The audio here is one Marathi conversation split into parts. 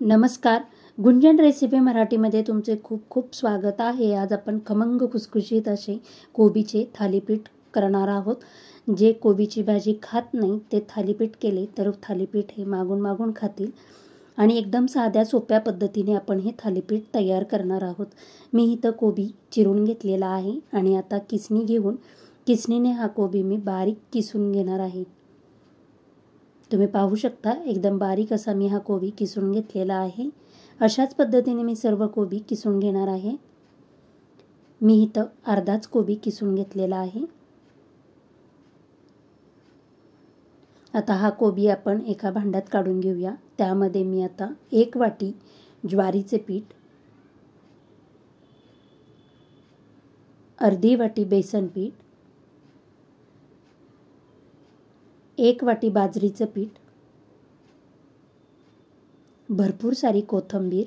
नमस्कार. गुंजन रेसिपी मराठीमध्ये तुमचे खूप खूप स्वागत आहे. आज आपण खमंग खुसखुशीत असे कोबीचे थालीपीठ करणार आहोत. जे कोबीची भाजी खात नाही ते थालीपीठ केले तर थालीपीठ हे मागून मागून खातील आणि एकदम साध्या सोप्या पद्धतीने आपण हे थालीपीठ तयार करणार आहोत. मी इथं कोबी चिरून घेतलेला आहे आणि आता किसणी घेऊन किसणीने हा कोबी मी बारीक किसून घेणार आहे. तुम्ही पाहू शकता एकदम बारीक असा मी हा कोबी किसून घेतलेला आहे. अशाच पद्धतीने मी सर्व कोबी किसून घेणार आहे. मी इथं अर्धाच कोबी किसून घेतलेला आहे. आता हा कोबी आपण एका भांड्यात काढून घेऊया. त्यामध्ये मी आता 1 वाटी ज्वारीचे पीठ, अर्धी वाटी बेसन पीठ, 1 वाटी बाजरीचं पीठ, भरपूर सारी कोथिंबीर,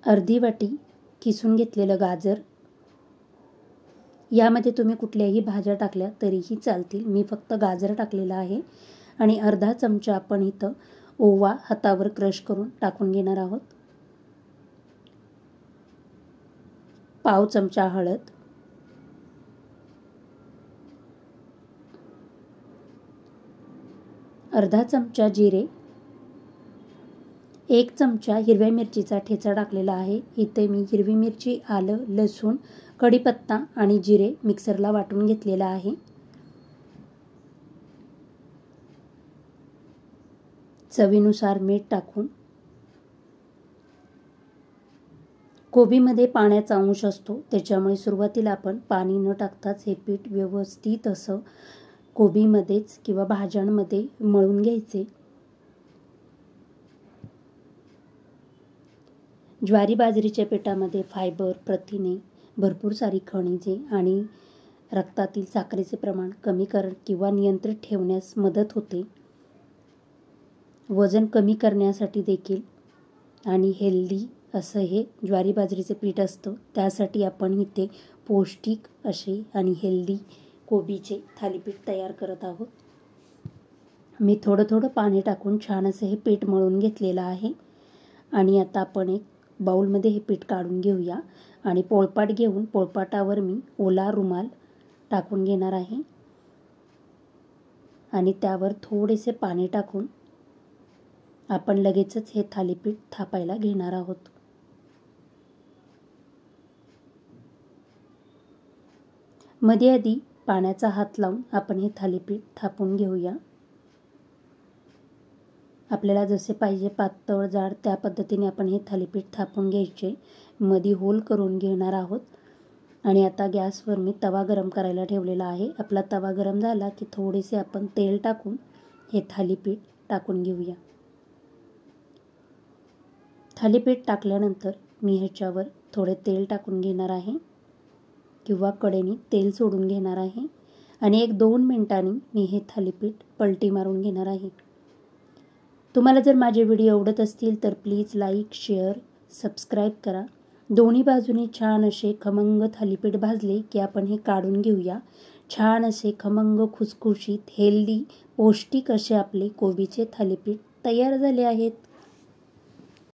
अर्धी वाटी किसून घेतलेलं गाजर. यामध्ये तुम्ही कुठल्याही भाज्या टाकल्या तरीही चालतील. मी फक्त गाजर टाकलेला आहे. आणि अर्धा चमचा आपण इथं ओवा हातावर क्रश करून टाकून घेणार आहोत. पाव चमचा हळद, अर्धा चमचा जिरे, 1 चमचा हिरव्या मिरचीचा ठेचा टाकलेला आहे. इथे मी हिरवी मिरची, आलं, लसूण, कढीपत्ता आणि जिरे मिक्सरला वाटून घेतलेला आहे. चवीनुसार मीठ टाकून कोबीमध्ये पाण्याचा अंश असतो त्याच्यामुळे सुरुवातीला आपण पाणी न टाकताच हे पीठ व्यवस्थित असं कोबीमध्येच किंवा भाज्यांमध्ये मळून घ्यायचे. ज्वारी बाजरीच्या पिठामध्ये फायबर, प्रथिने, भरपूर सारी खनिजे आणि रक्तातील साखरेचे प्रमाण कमी किंवा नियंत्रित ठेवण्यास मदत होते. वजन कमी करण्यासाठी देखील आणि हेल्दी असं हे ज्वारी बाजरीचे पीठ असतं. त्यासाठी आपण इथे पौष्टिक असे आणि हेल्दी कोबीचे थालीपीठ तयार करत आहोत. मी थोडं थोडं पाणी टाकून छान असं हे पीठ मळून घेतलेलं आहे. आणि आता आपण एक बाउलमध्ये हे पीठ काढून घेऊया आणि पोळपाट घेऊन पोळपाटावर मी ओला रुमाल टाकून घेणार आहे आणि त्यावर थोडेसे पाणी टाकून आपण लगेचच हे थालीपीठ थापायला घेणार आहोत. मध्ये आधी पाण्याचा हात लावून आपण हे थालीपीठ थापून घेऊया. आपल्याला जसे पाहिजे पातळ जाड त्या पद्धतीने आपण हे थालीपीठ थापून घ्यायचे. मध्ये होल करून घेणार आहोत. आणि आता गॅसवर मी तवा गरम करायला ठेवलेला आहे. आपला तवा गरम झाला की थोडेसे आपण तेल टाकून हे थालीपीठ टाकून घेऊया. थालीपीठ टाकल्यानंतर मी ह्याच्यावर थोडे तेल टाकून घेणार आहे किंवा कडेने तेल सोडून घेणार आहे आणि 1-2 मिनिटांनी मी हे थालीपीठ पलटी मारून घेणार आहे. तुम्हाला जर माझे व्हिडिओ आवडत असतील तर प्लीज लाईक, शेअर, सबस्क्राईब करा. दोन्ही बाजूने छान असे खमंग थालीपीठ भाजले की आपण हे काढून घेऊया. छान असे खमंग खुसखुशीत हेल्दी पौष्टिक असे आपले कोबीचे थालीपीठ तयार झाले आहेत.